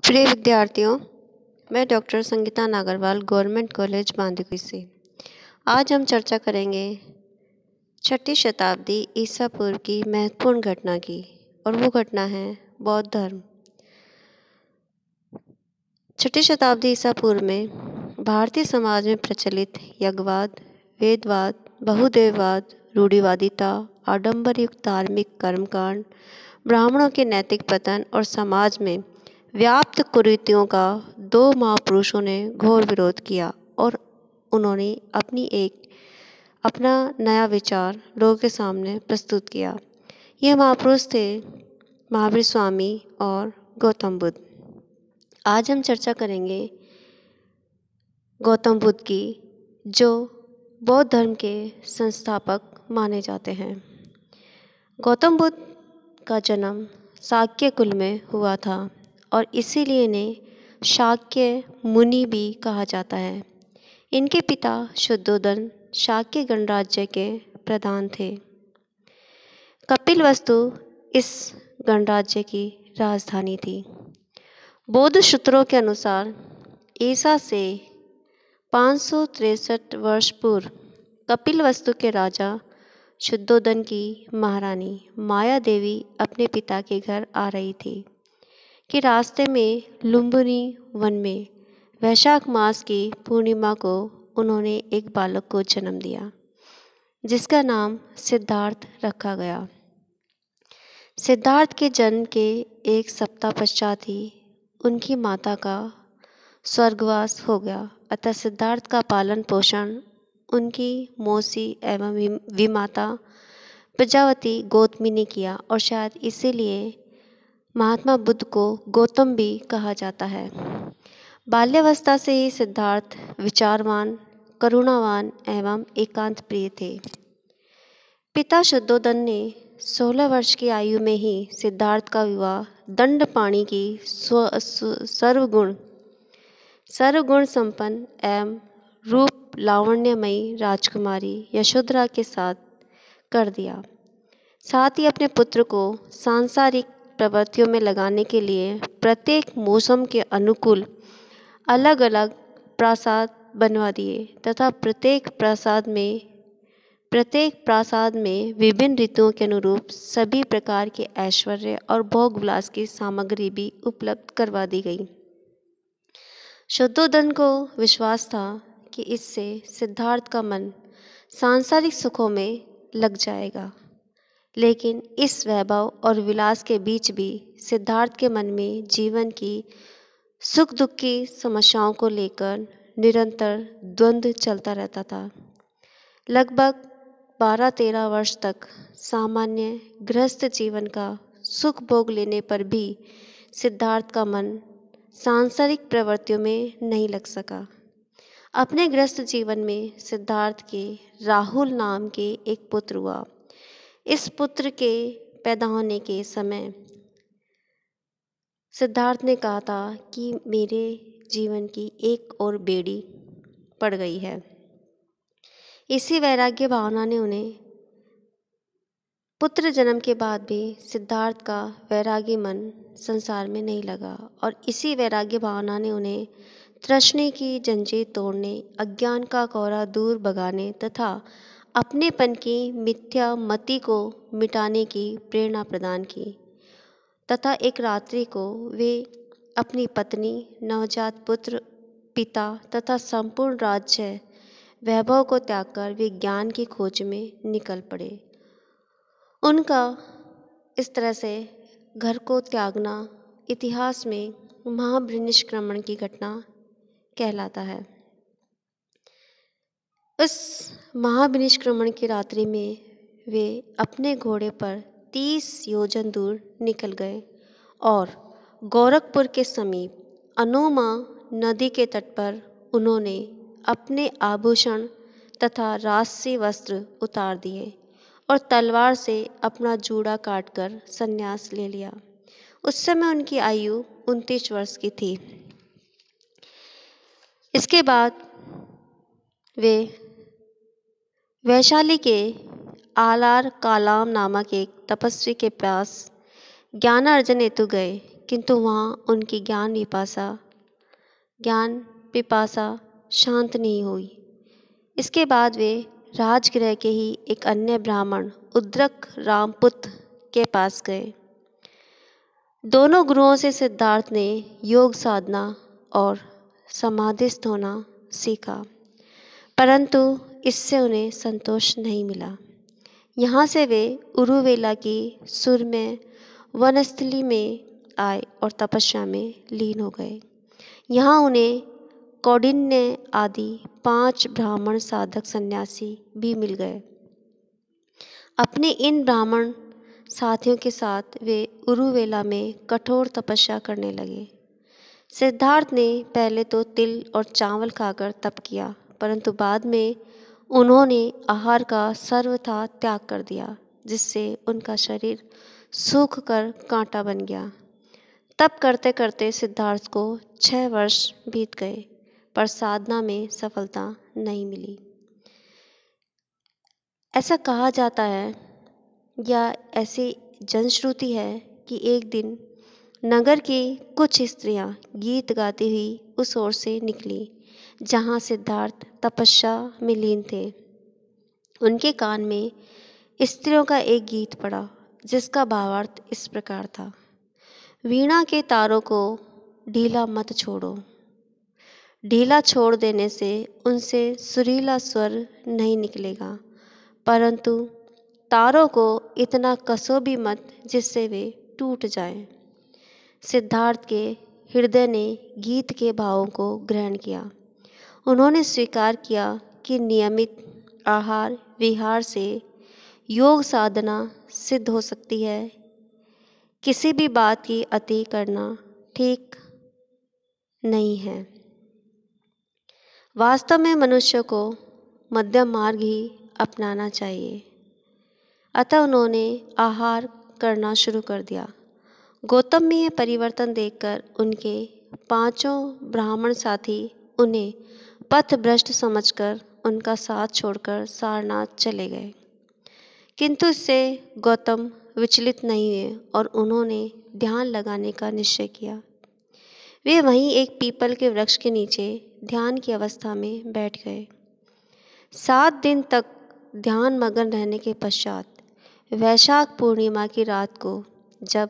प्रिय विद्यार्थियों, मैं doctor Sangeeta Nagarwal government college Bandikui से। आज हम चर्चा करेंगे 6ठी शताब्दी ईसा पूर्व की महत्वपूर्ण घटना की, और वो घटना है बौद्ध धर्म। 6ठी शताब्दी ईसा पूर्व में भारतीय समाज में प्रचलित यज्ञवाद, वेदवाद, बहुदेववाद, रूढ़िवादिता, आडंबरयुक्त धार्मिक कर्मकांड, ब्राह्मणों के नैतिक पतन और समाज में व्याप्त कुरीतियों का दो महापुरुषों ने घोर विरोध किया, और उन्होंने अपना नया विचार लोगों के सामने प्रस्तुत किया। ये महापुरुष थे महावीर स्वामी और गौतम बुद्ध। आज हम चर्चा करेंगे गौतम बुद्ध की, जो बौद्ध धर्म के संस्थापक माने जाते हैं। गौतम बुद्ध का जन्म शाक्य कुल में हुआ था, और इसीलिए इन्हें शाक्य मुनि भी कहा जाता है। इनके पिता शुद्धोदन शाक्य गणराज्य के प्रधान थे। कपिलवस्तु इस गणराज्य की राजधानी थी। बौद्ध सूत्रों के अनुसार ईसा से 563 वर्ष पूर्व कपिलवस्तु के राजा शुद्धोदन की महारानी माया देवी अपने पिता के घर आ रही थी कि रास्ते में लुम्बिनी वन में वैशाख मास की पूर्णिमा को उन्होंने एक बालक को जन्म दिया, जिसका नाम सिद्धार्थ रखा गया। सिद्धार्थ के जन्म के एक सप्ताह पश्चात ही उनकी माता का स्वर्गवास हो गया। अतः सिद्धार्थ का पालन पोषण उनकी मौसी एवं विमाता प्रजावती गौतमी ने किया, और शायद इसीलिए महात्मा बुद्ध को गौतम भी कहा जाता है। बाल्यावस्था से ही सिद्धार्थ विचारवान, करुणावान एवं एकांत प्रिय थे। पिता शुद्धोदन ने 16 वर्ष की आयु में ही सिद्धार्थ का विवाह दंडपाणि की सर्वगुण संपन्न एवं रूप लावण्यमयी राजकुमारी यशोधरा के साथ कर दिया। साथ ही अपने पुत्र को सांसारिक प्रवृत्तियों में लगाने के लिए प्रत्येक मौसम के अनुकूल अलग अलग प्रासाद बनवा दिए, तथा प्रत्येक प्रासाद में विभिन्न ऋतुओं के अनुरूप सभी प्रकार के ऐश्वर्य और भोग विलास की सामग्री भी उपलब्ध करवा दी गई। शुद्धोदन को विश्वास था कि इससे सिद्धार्थ का मन सांसारिक सुखों में लग जाएगा, लेकिन इस वैभव और विलास के बीच भी सिद्धार्थ के मन में जीवन की सुख दुख की समस्याओं को लेकर निरंतर द्वंद्व चलता रहता था। लगभग 12-13 वर्ष तक सामान्य गृहस्थ जीवन का सुख भोग लेने पर भी सिद्धार्थ का मन सांसारिक प्रवृत्तियों में नहीं लग सका। अपने गृहस्थ जीवन में सिद्धार्थ के राहुल नाम के एक पुत्र हुआ। इस पुत्र के पैदा होने के समय सिद्धार्थ ने कहा था कि मेरे जीवन की एक और बेड़ी पड़ गई है। इसी वैराग्य भावना ने उन्हें पुत्र जन्म के बाद भी सिद्धार्थ का वैरागी मन संसार में नहीं लगा, और इसी वैराग्य भावना ने उन्हें तृष्णा की जंजीर तोड़ने, अज्ञान का कोहरा दूर भगाने तथा अपनेपन की मिथ्या मति को मिटाने की प्रेरणा प्रदान की। तथा एक रात्रि को वे अपनी पत्नी, नवजात पुत्र, पिता तथा संपूर्ण राज्य वैभव को त्याग कर वे ज्ञान की खोज में निकल पड़े। उनका इस तरह से घर को त्यागना इतिहास में महापरिनिष्क्रमण की घटना कहलाता है। उस महापरिनिष्क्रमण की रात्रि में वे अपने घोड़े पर 30 योजन दूर निकल गए और गोरखपुर के समीप अनुमा नदी के तट पर उन्होंने अपने आभूषण तथा राजसी वस्त्र उतार दिए और तलवार से अपना जूड़ा काटकर संन्यास ले लिया। उस समय उनकी आयु 29 वर्ष की थी। इसके बाद वे वैशाली के आलार कालाम नामक एक तपस्वी के पास ज्ञानार्जन हेतु गए किंतु वहाँ उनकी ज्ञान पिपासा शांत नहीं हुई। इसके बाद वे राजगृह के ही एक अन्य ब्राह्मण उद्रक रामपुत्र के पास गए। दोनों गुरुओं से सिद्धार्थ ने योग साधना और समाधिस्थ होना सीखा, परंतु इससे उन्हें संतोष नहीं मिला। यहाँ से वे उरुवेला की सुरम्य वनस्थली में आए और तपस्या में लीन हो गए। यहाँ उन्हें कौंडिन्य आदि 5 ब्राह्मण साधक सन्यासी भी मिल गए। अपने इन ब्राह्मण साथियों के साथ वे उरुवेला में कठोर तपस्या करने लगे। सिद्धार्थ ने पहले तो तिल और चावल खाकर तप किया, परंतु बाद में उन्होंने आहार का सर्वथा त्याग कर दिया, जिससे उनका शरीर सूख कर कांटा बन गया। तप करते करते सिद्धार्थ को 6 वर्ष बीत गए, पर साधना में सफलता नहीं मिली। ऐसा कहा जाता है या ऐसी जनश्रुति है कि एक दिन नगर की कुछ स्त्रियां गीत गाती हुई उस ओर से निकली जहां सिद्धार्थ तपस्या में लीन थे। उनके कान में स्त्रियों का एक गीत पड़ा, जिसका भावार्थ इस प्रकार था: वीणा के तारों को ढीला मत छोड़ो। ढीला छोड़ देने से उनसे सुरीला स्वर नहीं निकलेगा, परंतु तारों को इतना कसो भी मत जिससे वे टूट जाएं। सिद्धार्थ के हृदय ने गीत के भावों को ग्रहण किया। उन्होंने स्वीकार किया कि नियमित आहार विहार से योग साधना सिद्ध हो सकती है। किसी भी बात की अति करना ठीक नहीं है। वास्तव में मनुष्य को मध्यम मार्ग ही अपनाना चाहिए। अतः उन्होंने आहार करना शुरू कर दिया। गौतम में यह परिवर्तन देखकर उनके 5 ब्राह्मण साथी उन्हें पथभ्रष्ट समझकर उनका साथ छोड़कर सारनाथ चले गए, किंतु इससे गौतम विचलित नहीं हुए और उन्होंने ध्यान लगाने का निश्चय किया। वे वहीं एक पीपल के वृक्ष के नीचे ध्यान की अवस्था में बैठ गए। 7 दिन तक ध्यान मग्न रहने के पश्चात वैशाख पूर्णिमा की रात को जब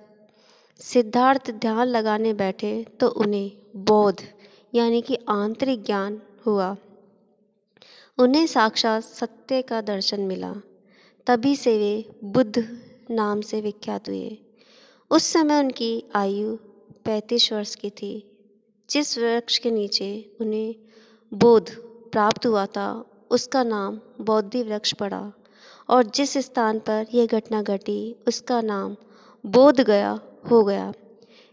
सिद्धार्थ ध्यान लगाने बैठे तो उन्हें बोध यानी कि आंतरिक ज्ञान हुआ। उन्हें साक्षात सत्य का दर्शन मिला। तभी से वे बुद्ध नाम से विख्यात हुए। उस समय उनकी आयु 35 वर्ष की थी। जिस वृक्ष के नीचे उन्हें बोध प्राप्त हुआ था उसका नाम बोधि वृक्ष पड़ा और जिस स्थान पर यह घटना घटी उसका नाम बोध गया हो गया।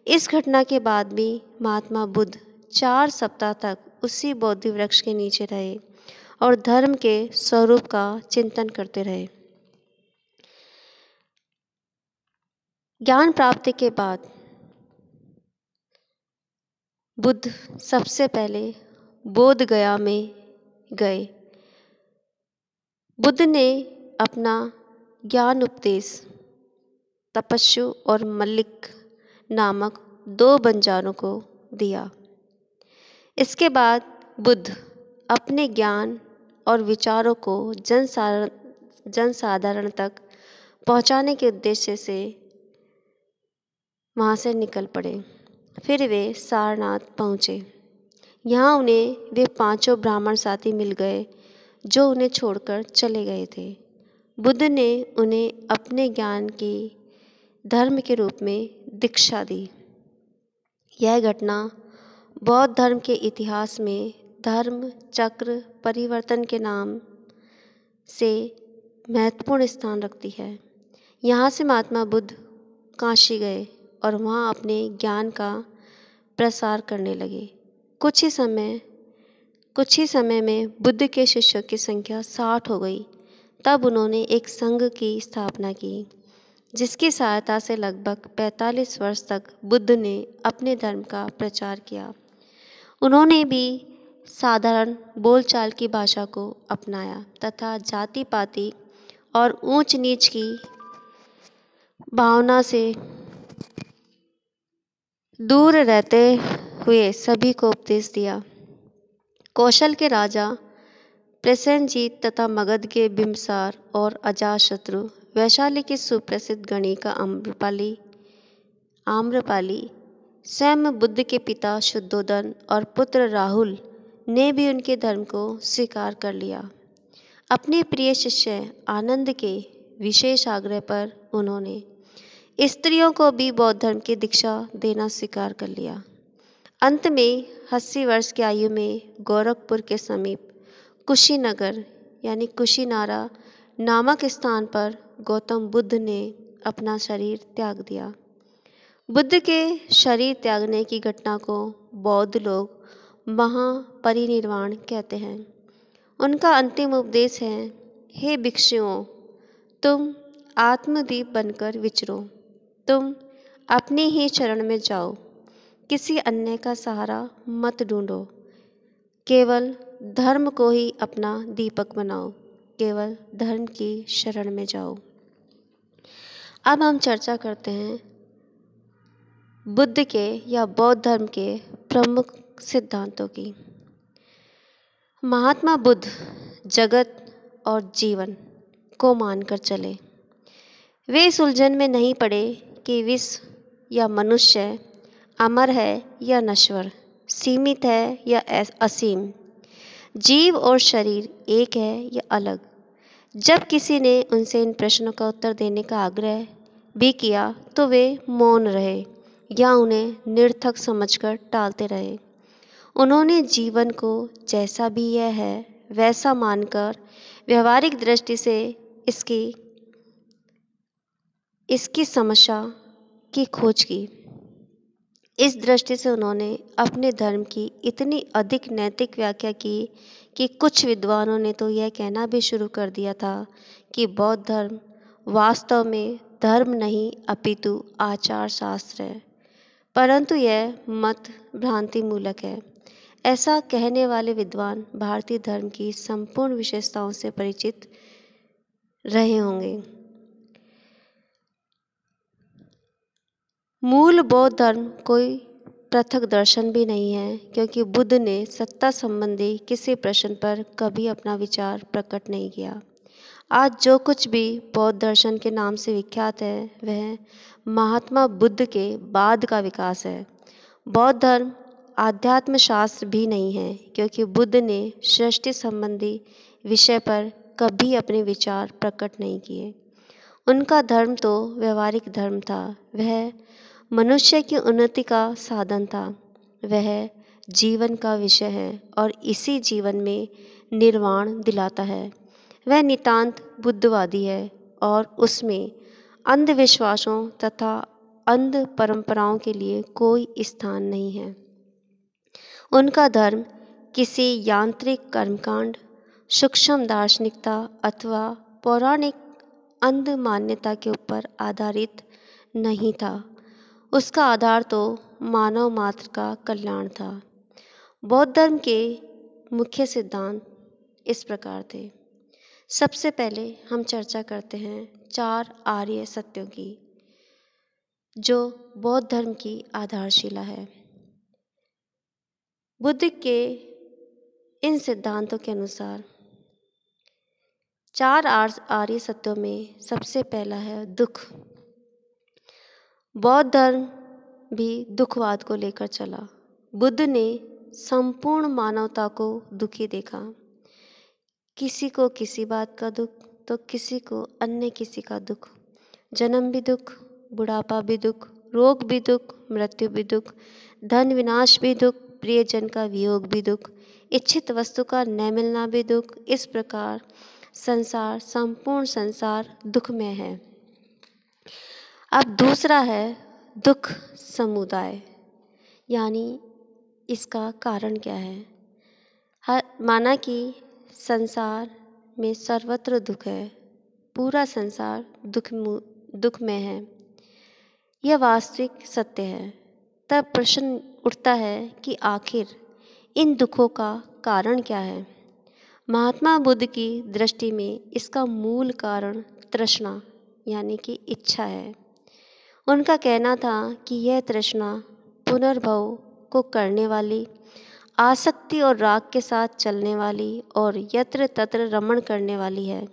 इस घटना के बाद भी महात्मा बुद्ध 4 सप्ताह तक उसी बोधि वृक्ष के नीचे रहे और धर्म के स्वरूप का चिंतन करते रहे। ज्ञान प्राप्ति के बाद बुद्ध सबसे पहले बोध गया में गए। बुद्ध ने अपना ज्ञान उपदेश तपस्वी और मल्लिक नामक 2 बंजारों को दिया। इसके बाद बुद्ध अपने ज्ञान और विचारों को जनसाधारण तक पहुंचाने के उद्देश्य से वहाँ से निकल पड़े। फिर वे सारनाथ पहुँचे। यहाँ उन्हें वे 5 ब्राह्मण साथी मिल गए जो उन्हें छोड़कर चले गए थे। बुद्ध ने उन्हें अपने ज्ञान की धर्म के रूप में दीक्षा दी। यह घटना बौद्ध धर्म के इतिहास में धर्म चक्र परिवर्तन के नाम से महत्वपूर्ण स्थान रखती है। यहाँ से महात्मा बुद्ध काशी गए और वहाँ अपने ज्ञान का प्रसार करने लगे। कुछ ही समय में बुद्ध के शिष्यों की संख्या 60 हो गई। तब उन्होंने एक संघ की स्थापना की, जिसकी सहायता से लगभग 45 वर्ष तक बुद्ध ने अपने धर्म का प्रचार किया। उन्होंने भी साधारण बोलचाल की भाषा को अपनाया तथा जाति पाति और ऊंच नीच की भावना से दूर रहते हुए सभी को उपदेश दिया। कौशल के राजा प्रसेनजीत तथा मगध के बिम्बसार और अजातशत्रु, वैशाली की सुप्रसिद्ध गणिका आम्रपाली, स्वयं बुद्ध के पिता शुद्धोदन और पुत्र राहुल ने भी उनके धर्म को स्वीकार कर लिया। अपने प्रिय शिष्य आनंद के विशेष आग्रह पर उन्होंने स्त्रियों को भी बौद्ध धर्म की दीक्षा देना स्वीकार कर लिया। अंत में 80 वर्ष की आयु में गोरखपुर के समीप कुशीनगर यानी कुशीनारा नामक स्थान पर गौतम बुद्ध ने अपना शरीर त्याग दिया। बुद्ध के शरीर त्यागने की घटना को बौद्ध लोग महापरिनिर्वाण कहते हैं। उनका अंतिम उपदेश है, हे भिक्षुओं, तुम आत्मदीप बनकर विचरो, तुम अपने ही शरण में जाओ, किसी अन्य का सहारा मत ढूंढो, केवल धर्म को ही अपना दीपक बनाओ, केवल धर्म की शरण में जाओ। अब हम चर्चा करते हैं बुद्ध के या बौद्ध धर्म के प्रमुख सिद्धांतों की। महात्मा बुद्ध जगत और जीवन को मानकर चले। वे इस उलझन में नहीं पड़े कि विश्व या मनुष्य अमर है या नश्वर, सीमित है या असीम, जीव और शरीर एक है या अलग। जब किसी ने उनसे इन प्रश्नों का उत्तर देने का आग्रह भी किया तो वे मौन रहे या उन्हें निरर्थक समझकर टालते रहे। उन्होंने जीवन को जैसा भी यह है वैसा मानकर व्यवहारिक दृष्टि से इसकी समस्या की खोज की। इस दृष्टि से उन्होंने अपने धर्म की इतनी अधिक नैतिक व्याख्या की कि कुछ विद्वानों ने तो यह कहना भी शुरू कर दिया था कि बौद्ध धर्म वास्तव में धर्म नहीं अपितु आचार शास्त्र है, परंतु यह मत भ्रांति मूलक है। ऐसा कहने वाले विद्वान भारतीय धर्म की संपूर्ण विशेषताओं से परिचित रहे होंगे। मूल बौद्ध धर्म कोई पृथक दर्शन भी नहीं है, क्योंकि बुद्ध ने सत्ता संबंधी किसी प्रश्न पर कभी अपना विचार प्रकट नहीं किया। आज जो कुछ भी बौद्ध दर्शन के नाम से विख्यात है वह महात्मा बुद्ध के बाद का विकास है। बौद्ध धर्म आध्यात्म शास्त्र भी नहीं है, क्योंकि बुद्ध ने सृष्टि संबंधी विषय पर कभी अपने विचार प्रकट नहीं किए। उनका धर्म तो व्यवहारिक धर्म था, वह मनुष्य की उन्नति का साधन था, वह जीवन का विषय है और इसी जीवन में निर्वाण दिलाता है। वह नितांत बुद्धवादी है और उसमें अंधविश्वासों तथा अंध परंपराओं के लिए कोई स्थान नहीं है। उनका धर्म किसी यांत्रिक कर्मकांड, सूक्ष्म दार्शनिकता अथवा पौराणिक अंध मान्यता के ऊपर आधारित नहीं था। उसका आधार तो मानव मात्र का कल्याण था। बौद्ध धर्म के मुख्य सिद्धांत इस प्रकार थे। सबसे पहले हम चर्चा करते हैं 4 आर्य सत्यों की, जो बौद्ध धर्म की आधारशिला है। बुद्ध के इन सिद्धांतों के अनुसार 4 आर्य सत्यों में सबसे पहला है दुख। बौद्ध धर्म भी दुखवाद को लेकर चला। बुद्ध ने संपूर्ण मानवता को दुखी देखा। किसी को किसी बात का दुख तो किसी को अन्य किसी का दुख, जन्म भी दुख, बुढ़ापा भी दुख, रोग भी दुख, मृत्यु भी दुख, धन विनाश भी दुख, प्रियजन का वियोग भी दुख, इच्छित वस्तु का न मिलना भी दुख। इस प्रकार संपूर्ण संसार दुखमय है। अब दूसरा है दुख समुदाय, यानी इसका कारण क्या है। माना कि संसार में सर्वत्र दुख है, पूरा संसार दुख में है, यह वास्तविक सत्य है। तब प्रश्न उठता है कि आखिर इन दुखों का कारण क्या है। महात्मा बुद्ध की दृष्टि में इसका मूल कारण तृष्णा यानी कि इच्छा है। उनका कहना था कि यह तृष्णा पुनर्भव को करने वाली, आसक्ति और राग के साथ चलने वाली और यत्र तत्र रमण करने वाली है।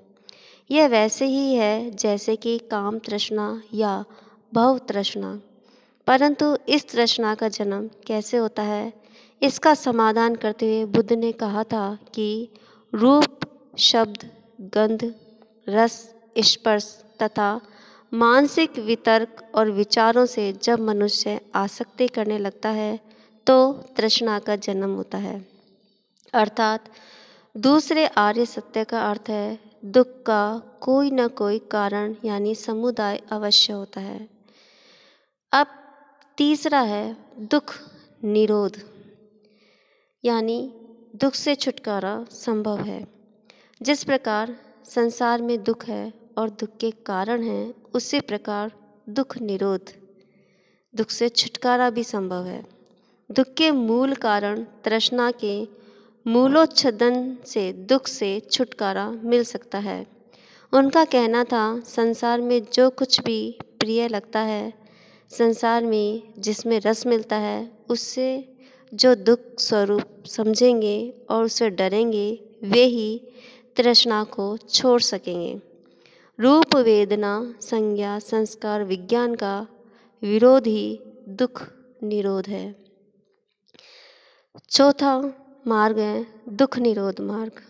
यह वैसे ही है जैसे कि काम तृष्णा या भव तृष्णा। परंतु इस तृष्णा का जन्म कैसे होता है, इसका समाधान करते हुए बुद्ध ने कहा था कि रूप, शब्द, गंध, रस, स्पर्श तथा मानसिक वितर्क और विचारों से जब मनुष्य आसक्ति करने लगता है तो तृष्णा का जन्म होता है। अर्थात दूसरे आर्य सत्य का अर्थ है दुख का कोई न कोई कारण यानी समुदाय अवश्य होता है। अब तीसरा है दुख निरोध, यानी दुख से छुटकारा संभव है। जिस प्रकार संसार में दुख है और दुख के कारण हैं, उसी प्रकार दुख निरोध, दुख से छुटकारा भी संभव है। दुख के मूल कारण तृष्णा के मूलोच्छेदन से दुख से छुटकारा मिल सकता है। उनका कहना था संसार में जो कुछ भी प्रिय लगता है, संसार में जिसमें रस मिलता है, उससे जो दुख स्वरूप समझेंगे और उससे डरेंगे वे ही तृष्णा को छोड़ सकेंगे। रूप, वेदना, संज्ञा, संस्कार, विज्ञान का विरोध ही दुख निरोध है। चौथा मार्ग है दुख निरोध मार्ग,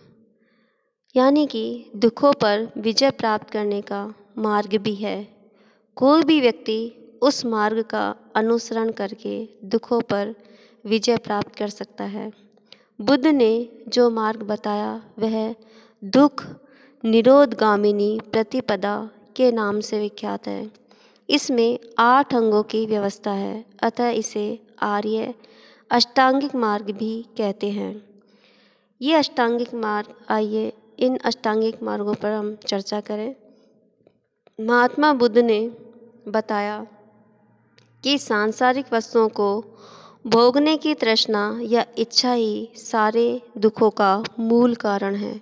यानी कि दुखों पर विजय प्राप्त करने का मार्ग भी है। कोई भी व्यक्ति उस मार्ग का अनुसरण करके दुखों पर विजय प्राप्त कर सकता है। बुद्ध ने जो मार्ग बताया वह दुख निरोधगामिनी प्रतिपदा के नाम से विख्यात है। इसमें 8 अंगों की व्यवस्था है, अतः इसे आर्य अष्टांगिक मार्ग भी कहते हैं। ये अष्टांगिक मार्ग, आइए इन अष्टांगिक मार्गों पर हम चर्चा करें। महात्मा बुद्ध ने बताया कि सांसारिक वस्तुओं को भोगने की तृष्णा या इच्छा ही सारे दुखों का मूल कारण है।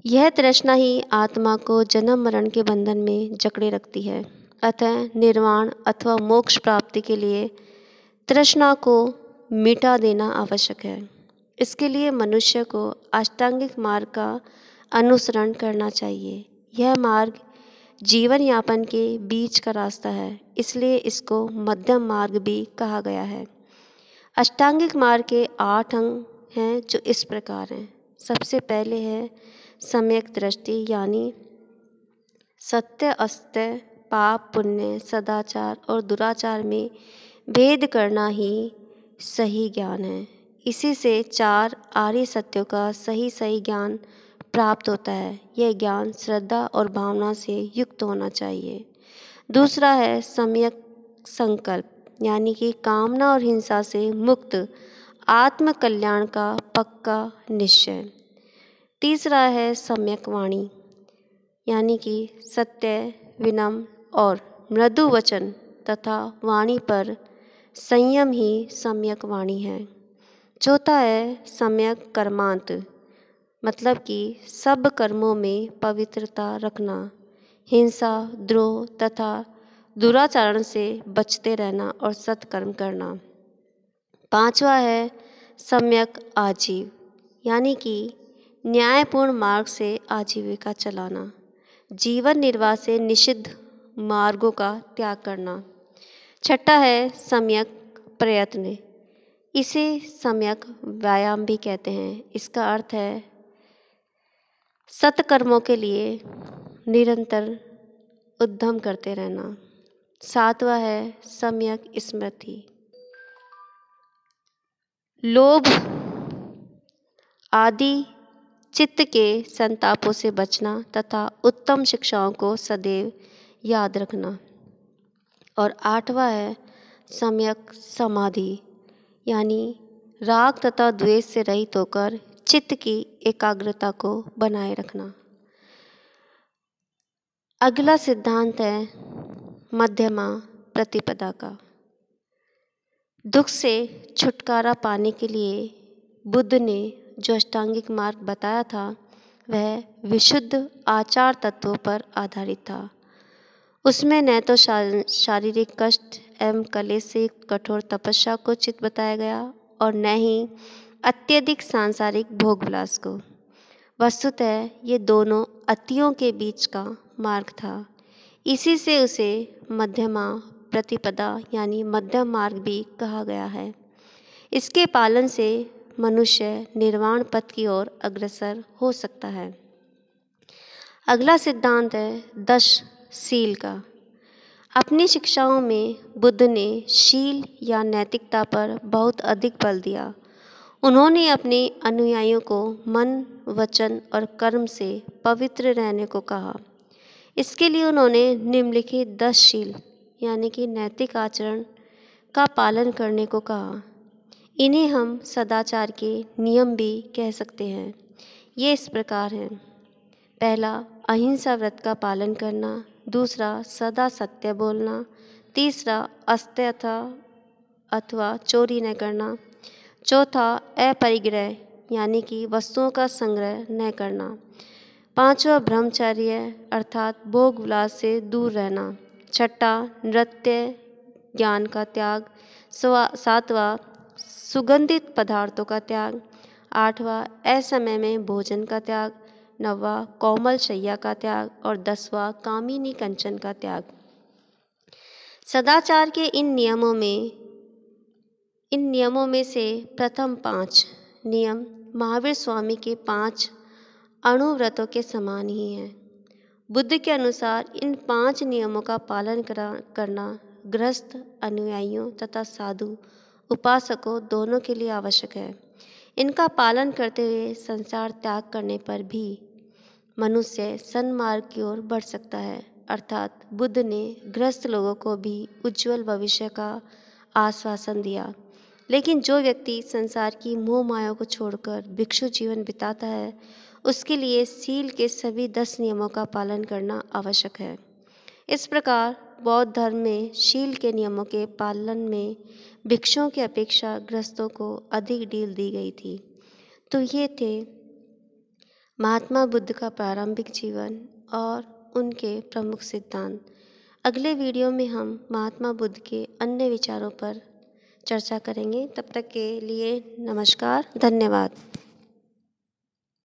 यह तृष्णा ही आत्मा को जन्म मरण के बंधन में जकड़े रखती है। अतः निर्वाण अथवा मोक्ष प्राप्ति के लिए तृष्णा को मिटा देना आवश्यक है। इसके लिए मनुष्य को अष्टांगिक मार्ग का अनुसरण करना चाहिए। यह मार्ग जीवन यापन के बीच का रास्ता है, इसलिए इसको मध्यम मार्ग भी कहा गया है। अष्टांगिक मार्ग के 8 अंग हैं जो इस प्रकार हैं। सबसे पहले है सम्यक दृष्टि, यानी सत्य असत्य, पाप पुण्य, सदाचार और दुराचार में भेद करना ही सही ज्ञान है। इसी से 4 आर्य सत्यों का सही ज्ञान प्राप्त होता है। यह ज्ञान श्रद्धा और भावना से युक्त होना चाहिए। दूसरा है सम्यक संकल्प, यानी कि कामना और हिंसा से मुक्त आत्म कल्याण का पक्का निश्चय। तीसरा है सम्यक वाणी, यानी कि सत्य, विनम्र और मृदु वचन तथा वाणी पर संयम ही सम्यक वाणी है। चौथा है सम्यक कर्मांत, मतलब कि सब कर्मों में पवित्रता रखना, हिंसा, द्रोह तथा दुराचरण से बचते रहना और सत्कर्म करना। पांचवा है सम्यक आजीव, यानी कि न्यायपूर्ण मार्ग से आजीविका चलाना, जीवन निर्वाह से निषिद्ध मार्गों का त्याग करना। छठा है सम्यक प्रयत्न, इसे सम्यक व्यायाम भी कहते हैं। इसका अर्थ है सत्कर्मों के लिए निरंतर उद्यम करते रहना। सातवां है सम्यक स्मृति, लोभ आदि चित्त के संतापों से बचना तथा उत्तम शिक्षाओं को सदैव याद रखना। और आठवां है सम्यक समाधि, यानी राग तथा द्वेष से रहित होकर चित्त की एकाग्रता को बनाए रखना। अगला सिद्धांत है मध्यमा प्रतिपदा का। दुख से छुटकारा पाने के लिए बुद्ध ने जो अष्टांगिक मार्ग बताया था वह विशुद्ध आचार तत्वों पर आधारित था। उसमें न तो शारीरिक कष्ट एवं कलेश से युक्त कठोर तपस्या को चित बताया गया और न ही अत्यधिक सांसारिक भोग विलास को। वस्तुतः ये दोनों अतियों के बीच का मार्ग था। इसी से उसे मध्यमा प्रतिपदा यानी मध्यम मार्ग भी कहा गया है। इसके पालन से मनुष्य निर्वाण पथ की ओर अग्रसर हो सकता है। अगला सिद्धांत है दश शील का। अपनी शिक्षाओं में बुद्ध ने शील या नैतिकता पर बहुत अधिक बल दिया। उन्होंने अपने अनुयायियों को मन, वचन और कर्म से पवित्र रहने को कहा। इसके लिए उन्होंने निम्नलिखित 10 शील यानी कि नैतिक आचरण का पालन करने को कहा। इन्हें हम सदाचार के नियम भी कह सकते हैं। ये इस प्रकार हैं। पहला, अहिंसा व्रत का पालन करना। दूसरा, सदा सत्य बोलना। तीसरा, अस्त्यथा अथवा चोरी न करना। चौथा, अपरिग्रह यानी कि वस्तुओं का संग्रह न करना। पांचवा, ब्रह्मचर्य अर्थात भोग विलास से दूर रहना। छठा, नृत्य ज्ञान का त्याग। सातवां, सुगंधित पदार्थों का त्याग। आठवां, असमय में भोजन का त्याग। नौवां, कोमल शैया का त्याग। और 10वां, कामिनी कंचन का त्याग। सदाचार के इन नियमों में से प्रथम 5 नियम महावीर स्वामी के 5 अणुव्रतों के समान ही हैं। बुद्ध के अनुसार इन 5 नियमों का पालन करना गृहस्थ, अनुयायियों तथा साधु उपासकों दोनों के लिए आवश्यक है। इनका पालन करते हुए संसार त्याग करने पर भी मनुष्य सन्मार्ग की ओर बढ़ सकता है। अर्थात बुद्ध ने गृहस्थ लोगों को भी उज्जवल भविष्य का आश्वासन दिया। लेकिन जो व्यक्ति संसार की मोह माया को छोड़कर भिक्षु जीवन बिताता है, उसके लिए शील के सभी 10 नियमों का पालन करना आवश्यक है। इस प्रकार बौद्ध धर्म में शील के नियमों के पालन में भिक्षुओं की अपेक्षा गृहस्थों को अधिक ढील दी गई थी। तो ये थे महात्मा बुद्ध का प्रारंभिक जीवन और उनके प्रमुख सिद्धांत। अगले वीडियो में हम महात्मा बुद्ध के अन्य विचारों पर चर्चा करेंगे। तब तक के लिए नमस्कार, धन्यवाद।